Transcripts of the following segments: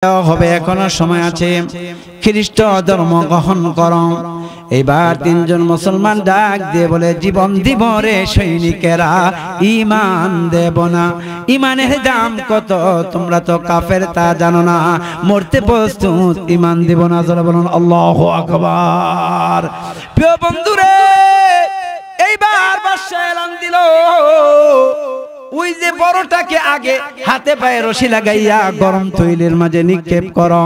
হবে, এখনো সময় আছে। খ্রিস্ট ধর্ম গ্রহণ করো। এবার তিনজন মুসলমান ডাক দিয়ে বলে, জীবন দিব রে সৈনিকেরা, ঈমান দেব না। ঈমানের দাম কত তোমরা তো কাফের, তা জানো না। মরতে প্রস্তুত, ঈমান দিব না। জোরে বলুন আল্লাহু আকবার। প্রিয় বন্ধুরে, এইবার বাদশা এলান দিল, ওই যে বড়টাকে আগে হাতে পায়ে রশি লাগাইয়া গরম তৈলের মাঝে নিক্ষেপ করো।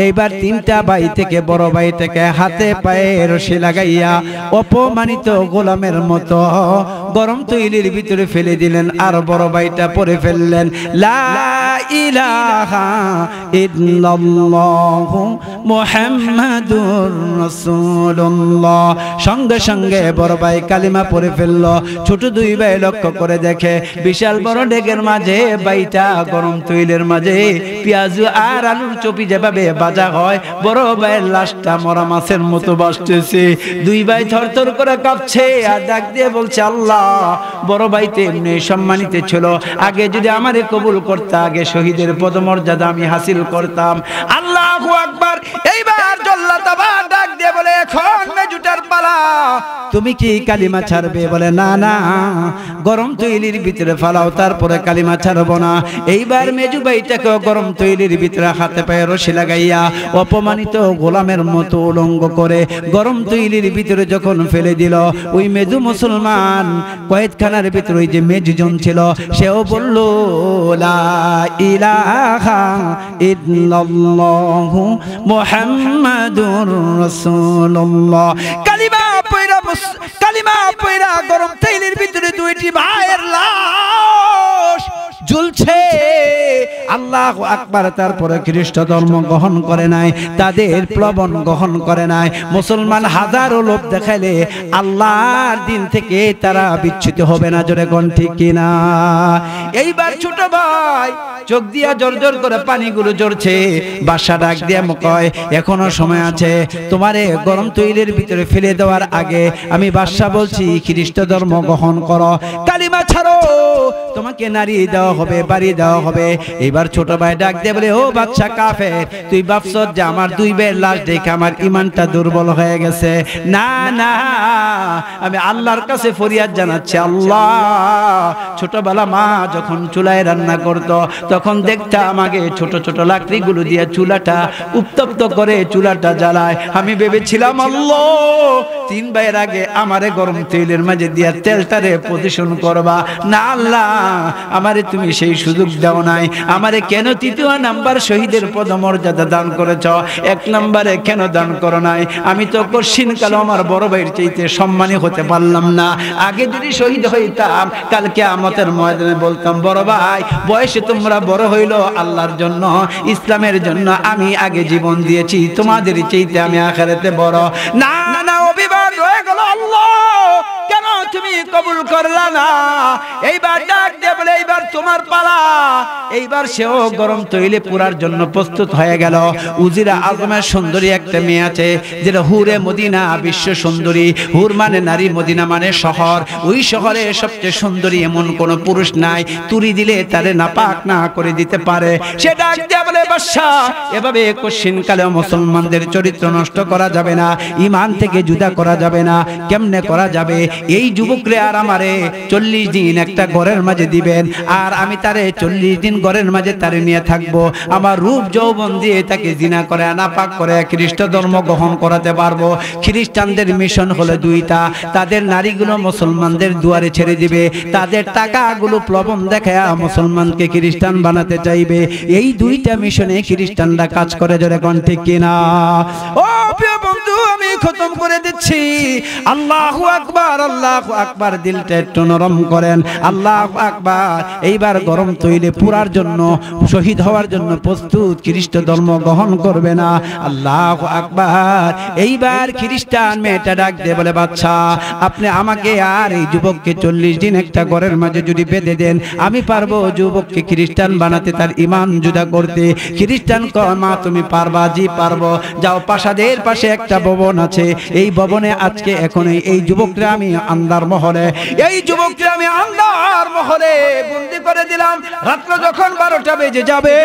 এইবার তিনটা ভাই থেকে বড় ভাই থেকে হাতে পায়ে রশি লাগাইয়া অপমানিত গোলামের মতো গরম তৈলের ভিতরে ফেলে দিলেন। আর বড় ভাইটা পড়ে ফেললেন, লা ইলাহা ইল্লাল্লাহু মুহাম্মাদুর রাসূলুল্লাহ। সঙ্গে সঙ্গে বড় ভাই কালিমা পড়ে ফেলল। ছোট দুই ভাই লক্ষ্য করে দেখে, বিশাল বড় ডেকের মাঝে বাইটা গরম তৈলের মাঝে পেঁয়াজ আর আলুর চপি যেভাবে ভাজা হয়, বড় ভাইয়ের লাশটা মরা মাছের মতো ভাসতেছে। দুই ভাই থরথর করে কাঁপছে আর ডাক দিয়ে বলছে, আল্লাহ, বড় ভাইতে এমনি সম্মানিত ছিল, আগে যদি আমারে কবুল করতে, আগে শহীদের পদমর্যাদা আমি হাসিল করতাম। আল্লাহু আকবার। এইবার জল্লাদ আবার ডাক দিয়ে বলে, এখন মেজুটার পালা, তুমি কি কালিমা ছাড়বে? বলে, না না, গরম তৈলির ভিতরে ফালাও, তারপরে কালিমা ছাড়বো না। এইবার মেজু ভাইটাকে গরম তৈলির ভিতরে হাতে পায়ে রশি লাগাইয়া অপমানিত গোলামের মতো উলঙ্গ করে গরম তৈলির ভিতরে যখন ফেলে দিল, ওই মেজু মুসলমান কয়েদখানার ভিতরে ওই যে মেজুজন ছিল, সেও বলল, লা ইলাহা ইল্লাল্লাহু মুহাম্মাদুর রাসূলুল্লাহ। কালিমা পয়রা গরম তৈলের ভিতরে দুইটি ভাইয়ের লাশ ঝুলছে। আল্লাহু আকবার। তারপরে খ্রিস্ট ধর্ম গ্রহণ করে নাই, তাদের প্লবন গ্রহণ করে নাই। মুসলমান হাজারো লোভ দেখাইলে আল্লাহর দিন থেকে তারা বিচ্যুত হবে না। জোরে কোন ঠিক কিনা? এইবার ছোট ভাই চোখ দিয়া জোর জোর করে পানিগুলো ঝরছে। বাদশা ডাক দিয়া কয়, এখনো সময় আছে, তোমারে গরম তৈলের ভিতরে ফেলে দেওয়ার আগে আমি বাদশা বলছি, খ্রিস্ট ধর্ম গ্রহণ করো, কালিমা ছাড়ো, তোমাকে নারী দেওয়া হবে, বাড়ি দেওয়া হবে। এবার ছোট ভাই ডাক দিয়ে বলে, ও বাদশা কাফের, তুই ভাবছ যে আমার দুই ভাইয়ের লাশ দেখে আমার ঈমানটা দুর্বল হয়ে গেছে? না না, আমি আল্লাহর কাছে ফরিয়াদ জানাচ্ছি। আল্লাহ, ছোটবেলা মা যখন চুলায় রান্না করত, তখন দেখতাম আগে ছোট ছোট লাকড়িগুলো দিয়ে চুলাটা উত্তপ্ত করে চুলাটা জ্বালায়। আমি ভেবেছিলাম, আল্লাহ, তিন ভাইয়ের আগে আমারে গরম তেলের মাঝে দিয়া তেলটারে প্রদূষণ করবা। না আল্লাহ, আমারে তুমি সেই সুযোগ দাও নাই। আমারে কেন তৃতীয় নাম্বার শহীদের পদমর্যাদা দান করেছ, এক নম্বরে কেন দান করো নাই? আমি তো কশিন কাল আমার বড় ভাইয়ের চাইতে সম্মানী হতে পারলাম না। আগে যদি শহীদ হইতাম, কালকে কিয়ামতের ময়দানে বলতাম, বড় ভাই, বয়সে তোমরা বড় হইল, আল্লাহর জন্য, ইসলামের জন্য আমি আগে জীবন দিয়েছি, তোমাদের চাইতে আমি আখিরাতে বড়। না না, অভিমান হয়ে গেল। আল্লাহ, কেন তুমি কবুল করলা না? এইবার ডাক দিয়ে বলে, এইবার তোমার পালা। এইবার সেও গরম তৈলে পুরার জন্য প্রস্তুত হয়ে গেল। উজিরা আজমের সুন্দরী একটা মেয়ে আছে, যেটা হুরে মদিনা, বিশ্ব সুন্দরী। হুর মানে নারী, মদিনা মানে শহর। ওই শহরে সবচেয়ে সুন্দরী এমন কোন পুরুষ নাই, তুরি দিলে তারে নাপাক না করে দিতে পারে। সে ডাক দিয়ে বলে, বাদশা, এভাবে কশিন কালে মুসলমানদের চরিত্র নষ্ট করা যাবে না, ঈমান থেকে জুদা করা যাবে না। কেমনে করা যাবে? এই যুবকরে আর আমারে 40 দিন একটা ঘরের মাঝে দিবেন, আর আমি তারে 40 দিন ঘরের মাঝে তারে নিয়ে থাকবো। আমার রূপ যৌবন দিয়ে তাকে জিনা করে, নাপাক করে খ্রিস্ট ধর্ম গ্রহণ করাতে পারবো। খ্রিস্টানদের মিশন হলো দুইটা, তাদের নারীগুলো মুসলমানদের দুয়ারে ছেড়ে দিবে, তাদের টাকাগুলো প্লবন দেখায় মুসলমানকে খ্রিস্টান বানাতে চাইবে। এই দুইটা মিশনে খ্রিস্টানরা কাজ করে। জোরে কোন ঠিক কিনা? ও প্রিয় বন্ধু, আমি খতম করে দিচ্ছি। আল্লাহু আকবার, আল্লাহু আকবার। দিলটা একটু নরম করেন। আল্লাহু আকবার। এইবার গরম তৈলে পুরার জন্য, শহীদ হওয়ার জন্য প্রস্তুত, খ্রিস্ট ধর্ম গ্রহণ করবে না। আল্লাহু আকবার। এইবার খ্রিস্টান মেয়েটা ডাক দিয়ে বলে, বাদশা, আপনি আমাকে আর এই যুবককে 40 দিন একটা ঘরের মাঝে যদি বেঁধে দেন, আমি পারবো যুবককে খ্রিস্টান বানাতে, তার ঈমান জুদা করতে। খ্রিস্টান কয়, মা তুমি পারবা? জি পারবো। যাও, প্রাসাদের পাশে একটা ভবন আছে, এই ভবনে আজকে এখন এই যুবকরা আমি আন্দার আল্লাহর মহলে। এই যুবককে আমি আল্লাহর মহলে বন্দী করে দিলাম। রাত্র যখন 12টা বেজে যাবে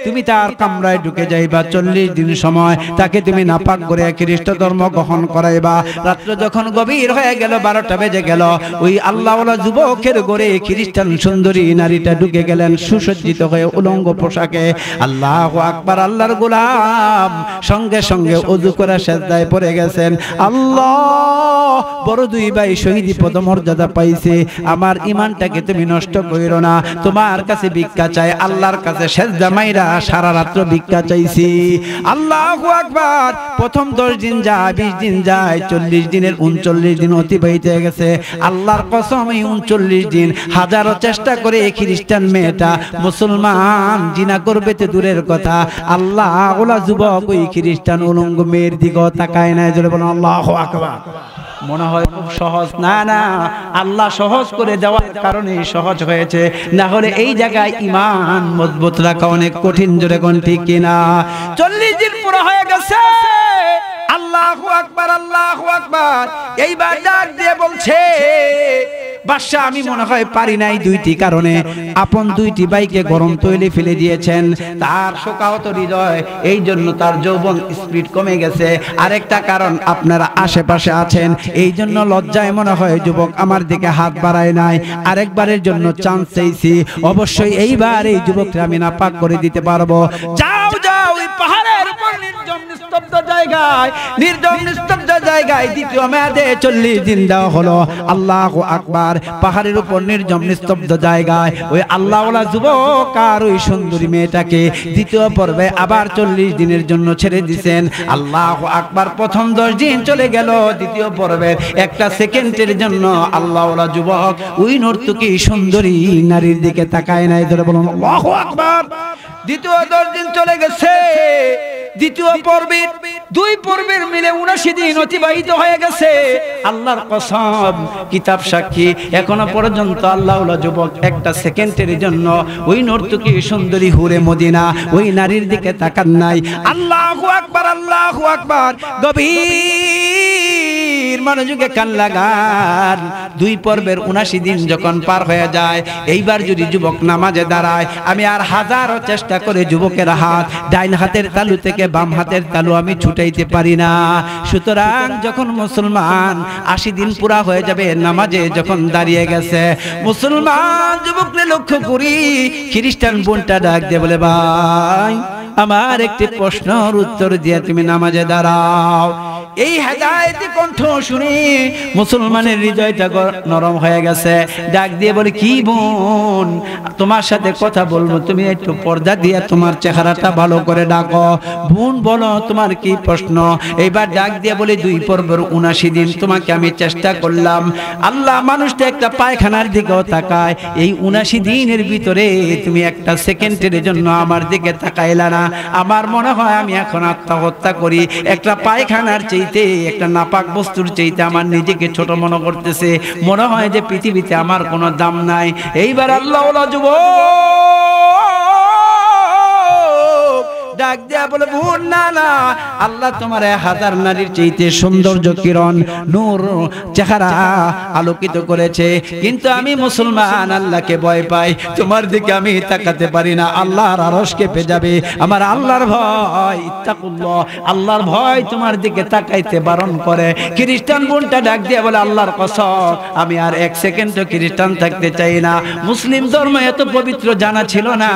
তুমি তার কামরায় ঢুকে যাইবা, 40 দিন সময় তাকে তুমি নাপাক করে খ্রিস্ট ধর্ম গ্রহণ করাইবা। রাত্র যখন গভীর হয়ে গেল, 12টা বেজে গেল, ওই আল্লাহওয়ালা যুবকের ঘরে খ্রিস্টান সুন্দরী নারীটা ঢুকে গেলেন সুসজ্জিত হয়ে উলঙ্গ পোশাকে। আল্লাহু আকবার। আল্লাহর গোলাম সঙ্গে সঙ্গে ওযু করে সিজদায় পড়ে গেছেন। আল্লাহ, বড় দুই ভাই শহীদি পদমর্যাদা পাইছে, আমার ঈমানটাকে তুমি নষ্ট কইরো না, তোমার কাছে ভিক্ষা চাই। আল্লাহর কাছে সিজদা মাইরা সারা রাত্র ভিক্ষা চাইছি। আল্লাহু আকবার। প্রথম 10 দিন যায়, 20 দিন যায়, 40 দিনের 39 দিন অতিবাহিত হয়ে গেছে। আল্লাহর কসম, এই 39 দিন হাজারো চেষ্টা করে খ্রিস্টান মেয়েটা মুসলমান জিনা করবে তো দূরের কথা, আল্লাহ ওলা যুবক ওই খ্রিস্টান উলঙ্গ মেয়ের দিকে তাকায় না। জোরে বলুন আল্লাহু আকবার। মনে হয় খুব সহজ, না না, আল্লাহ সহজ করে দেওয়ার কারণে সহজ হয়েছে, না হলে এই জায়গায় ঈমান মজবুত রাখা অনেক কঠিন। জোরে কোন ঠিক কিনা? 40 দিন পুরো হয়ে গেছে। আল্লাহু আকবার, আল্লাহু আকবার। এইবার ডাক দিয়ে বলছে, বাদশা আমি মনে হয় পারি নাই দুইটি কারণে। আপন দুইটি ভাইকে গরম তৈলে ফেলে দিয়েছেন, তার শোকাহত হৃদয়, এই জন্য তার যৌবন স্পিড কমে গেছে। আরেকটা কারণ, আপনারা আশেপাশে আছেন, এই জন্য লজ্জায় মনে হয় যুবক আমার দিকে হাত বাড়ায় নাই। আরেকবারের জন্য চান্স চাইছি, অবশ্যই এইবার এই যুবককে আমি নাপাক করে দিতে পারবো। যাও যাও, ওই পাহাড়ের উপর নির্জন নিস্তব্ধ জায়গায়, নির্জন নিস্তব্ধ জায়গায় দ্বিতীয় মেয়াদে 40 দিন দেওয়া হলো। আল্লাহু আকবার। পাহাড়ের উপর নির্জন নিস্তব্ধ জায়গায় ওই আল্লাহওয়ালা যুবক আর ওই সুন্দরী মেয়েটাকে দ্বিতীয় পর্বে আবার 40 দিনের জন্য ছেড়ে দিয়েছেন। আল্লাহু আকবার। প্রথম 10 দিন চলে গেল, দ্বিতীয় পর্বের একটা সেকেন্ডের জন্য আল্লাহওয়ালা যুবক ওই নর্তকী সুন্দরী নারীর দিকে তাকায় নাই। ধরে বলুন আল্লাহু আকবার। দ্বিতীয় 10 দিন চলে গেছে। দ্বিতীয় পর্বের 2 পর্বের মিলে 79 দিন অতিবাহিত হয়ে গেছে। আল্লাহর কসম, কিতাব সাক্ষী, এখনো পর্যন্ত আল্লাহওয়ালা যুবক একটা সেকেন্ডের জন্য ওই নর্তকী সুন্দরী হুরে মদিনা ওই নারীর দিকে তাকান নাই। আল্লাহু আকবার, আল্লাহু আকবার। গভীর মনোযোগে কান লাগান। 2 পর্বের 79 দিন যখন পার হয়ে যায়, এইবার যদি যুবক নামাজে দাঁড়ায়, আমি আর হাজারো চেষ্টা করে যুবকের হাত ডাইন হাতের তালু থেকে বাম হাতের তালু আমি ছুটাইতে পারি না। সুতরাং যখন মুসলমান 80 দিন পুরা হয়ে যাবে, নামাজে যখন দাঁড়িয়ে গেছে, মুসলমান যুবককে লক্ষ্য করি খ্রিস্টান বোনটা ডাক দিয়ে বলে, ভাই আমার একটি প্রশ্নের উত্তর দিয়ে তুমি নামাজে দাঁড়াও। এই হেদায়েতি কণ্ঠ শুনে মুসলমানের হৃদয়টা নরম হয়ে গেছে। ডাক দিয়ে বলে, কি বোন, তোমার সাথে কথা বলবো, তুমি একটু পর্দা দিয়ে তোমার চেহারাটা ভালো করে ডাকো। বোন বলো তোমার কি প্রশ্ন? এইবার ডাক দিয়ে বলে, 2 পর্বের 79 দিন তোমাকে আমি চেষ্টা করলাম, আল্লাহ মানুষটা একটা পায়খানার দিকেও তাকায়, এই 79 দিনের ভিতরে তুমি একটা সেকেন্ডের জন্য আমার দিকে তাকাইলা না। আমার মনে হয় আমি এখন আত্মহত্যা করি। একটা পায়খানার চাইতে, একটা নাপাক বস্তুর চাইতে আমার নিজেকে ছোট মনে করতেছে, মনে হয় যে পৃথিবীতে আমার কোনো দাম নাই। এইবার আল্লাহওয়ালা যুবক ডাক দিয়া বলে, বোন না না, আল্লাহ তোমার 1000 নারীর চাইতে সৌন্দর্য কিরণ নূর চেহারা আলোকিত করেছে, কিন্তু আমি মুসলমান, আল্লাহকে ভয় পাই, তোমার দিকে আমি তাকাতে পারি না, আল্লাহর আরশ কেঁপে যাবে। আমার আল্লাহর ভয়, ইত্তাকুল্লাহ, আল্লাহর ভয় তোমার দিকে তাকাইতে বারণ করে। খ্রিস্টান বোনটা ডাক দিয়া বলে, আল্লাহর কসম আমি আর 1 সেকেন্ডও খ্রিস্টান থাকতে চাই না। মুসলিম ধর্ম এত পবিত্র জানা ছিল না,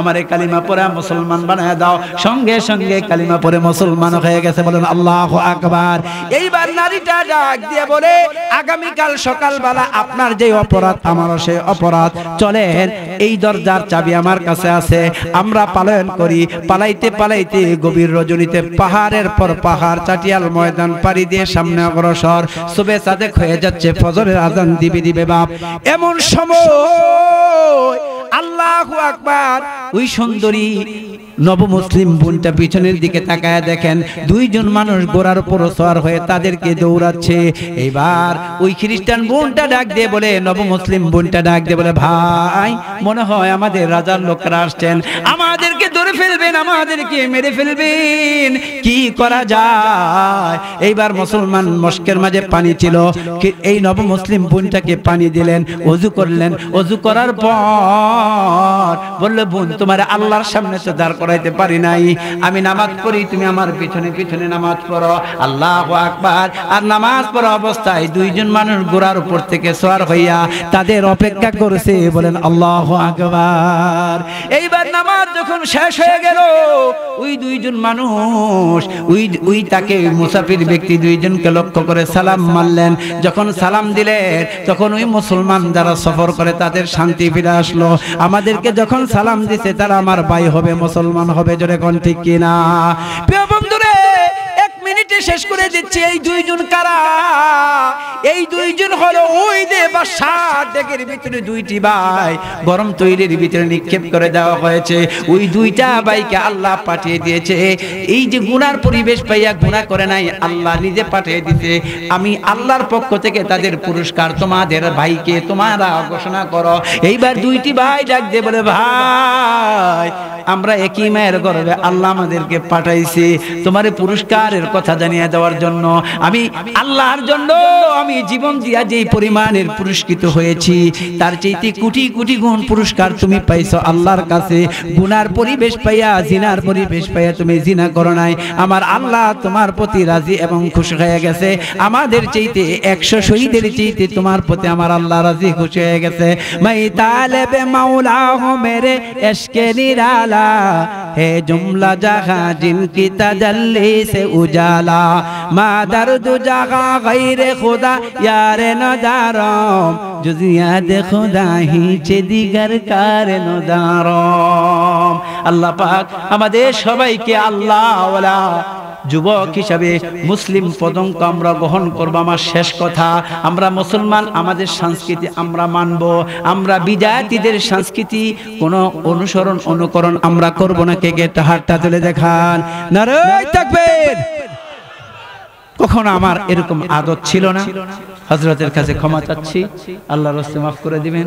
আমার কালিমা পড়া মুসলমান বানায় দাও। সঙ্গে সঙ্গে কালিমা পড়ে মুসলমান হয়ে গেছে। বলেন আল্লাহু আকবার। এইবার নারীটা ডাক দিয়ে বলে, আগামীকাল সকালবেলা আপনার যে অপরাধ আমারও সেই অপরাধ, চলেন এই দরজার চাবি আমার কাছে আছে, আমরা পালায়ন করি। পালাইতে পালাইতে গভীর রজনীতে পাহাড়ের পর পাহাড়, চাটিয়াল ময়দান পাড়ি দিয়ে সামনে অগ্রসর। সুবে সাদেক হয়ে যাচ্ছে, ফজরের আজান দিবে দিবে বাপ। এমন সময় আল্লাহু আকবার, ওই সুন্দরী নবমুসলিম বোনটা পিছনের দিকে তাকায় দেখেন 2 জন মানুষ ঘোড়ার উপর সওয়ার হয়ে তাদেরকে দৌড়াচ্ছে। এবার ওই খ্রিস্টান বোনটা ডাক দিয়ে বলে, নবমুসলিম বোনটা ডাক দিয়ে বলে, ভাই মনে হয় আমাদের রাজার লোকেরা আসছেন, আমাদেরকে ধরে ফেলবে, দিবেন, আমাদেরকে মেরে ফেলবেন, কি করা যায়? এইবার মুসলমান মস্কের মাঝে পানি ছিল, এই নব মুসলিম বোনটাকে পানি দিলেন, ওযু করলেন। ওযু করার পর বললো, বোন তোমার আল্লাহর সামনে তো দাঁড় করাইতে পারি নাই, আমি নামাজ পড়ি, তুমি আমার পিছনে পিছনে নামাজ পড়ো। আল্লাহু আকবার। আর নামাজ পড়া অবস্থায় দুইজন মানুষ ঘোড়ার উপর থেকে সওয়ার হইয়া তাদের অপেক্ষা করছে, বলেন আল্লাহু আকবার। এইবার নামাজ যখন শেষ হয়ে গেল, ওই দুইজন মানুষ ওই তাকে মুসাফির ব্যক্তি দুইজনকে লক্ষ্য করে সালাম মারলেন। যখন সালাম দিলেন তখন ওই মুসলমান যারা সফর করে তাদের শান্তি ফিরে আসলো। আমাদেরকে যখন সালাম দিছে তারা আমার ভাই হবে, মুসলমান হবে, জোরে কোন ঠিক কিনা? প্রিয় বন্ধুরে, এক মিনিটে শেষ করে দিচ্ছি। এই দুইজন কারা? এই দুইজন হলো ওই যে বাদশার ডেকের ভিতরে দুইটি ভাই গরম তৈরির ভিতরে নিক্ষেপ করে দেওয়া হয়েছে। ওই দুইটা ভাইকে আল্লাহ পাঠিয়ে দিয়েছে। এই যে গুনার পরিবেশ পাইয়া গুনাহ করে নাই, আল্লাহ নিজে পাঠিয়ে দিতে। আমি আল্লাহর পক্ষ থেকে তাদের পুরস্কার তোমাদের ভাইকে তোমরা ঘোষণা করো। এইবার দুইটি ভাই ডাক দিয়ে বলে, ভাই আমরা একই মায়ের গর্ভে আল্লাহ আমাদেরকে পাঠাইছে তোমার পুরস্কারের কথা জানিয়ে দেওয়ার জন্য। আমি আল্লাহর জন্য আমি জীবন দিয়া যেই পরিমাণের পুরস্কৃত হয়েছি তার চাইতে কোটি কোটি গুণ পুরস্কার তুমি পাইছো আল্লাহর কাছে। গুনার পরিবেশ পাইয়া, জিনার পরিবেশ পাইয়া তুমি জিনা করো নাই। আমার আল্লাহ তোমার প্রতি রাজি এবং খুশি হয়ে গেছে। আমাদের চাইতে 100 শহীদের চাইতে তোমার প্রতি আমার আল্লাহ রাজি খুশি হয়ে গেছে। মাই তালেবে মাওলা হো মেরে ইশকে নিরালা, হে জুমলা জাহা জিনকি তাজাল্লি সে উজালা, মা দর্দ জাগা গায়রে খুদা यारे नदारम जुजियाद खुदा ही चे दिगर कार नदारम। আল্লাহ পাক আমাদের সবাইকে আল্লাহ ওয়ালা যুবক হিসাবে মুসলিম পদঙ্ক আমরা গ্রহণ করব। আমার শেষ কথা, আমরা মুসলমান, আমাদের সংস্কৃতি আমরা মানব। আমরা বিজাতিদের সংস্কৃতি কোন অনুসরণ অনুকরণ আমরা করব না। কে কে হাতটা তুলে দেখান, নারে তাকবীর। কখনো আমার এরকম আদত ছিল না। হযরতের কাছে ক্ষমা চাচ্ছি, আল্লাহর রাস্তায় মাফ করে দিবেন।